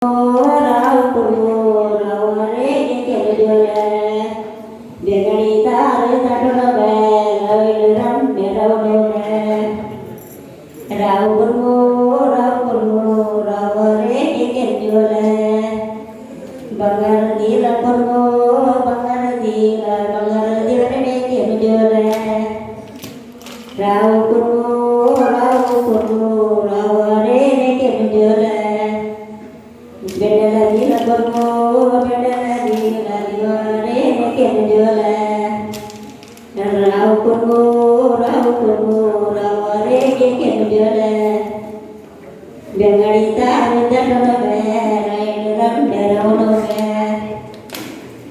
Rau purwo rau re ke jole begani tar tatona be rau ram be rau ne rau purwo rau re ke jole bangar dila purwo bangar dila re ke jole rau purwo rau re ke jole bedala dila purwo bedala dila re ke jole rau purwo rau re ke jole bengari tar tatona be ram be rau ne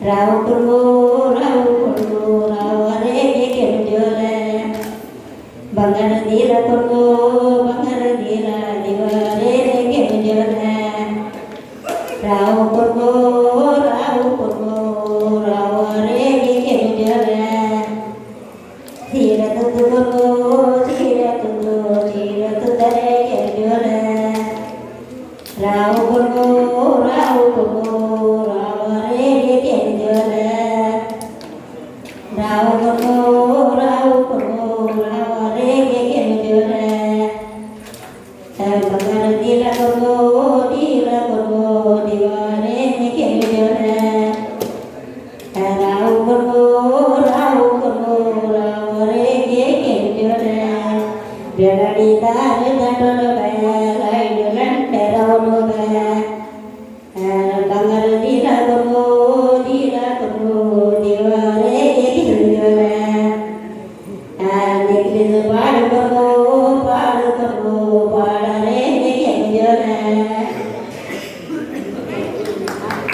rau purwo rau re ke jole bangar dila purwo bangar dila re ke jole rau purwo rau re ke jole thira tu re ke jole rau purwo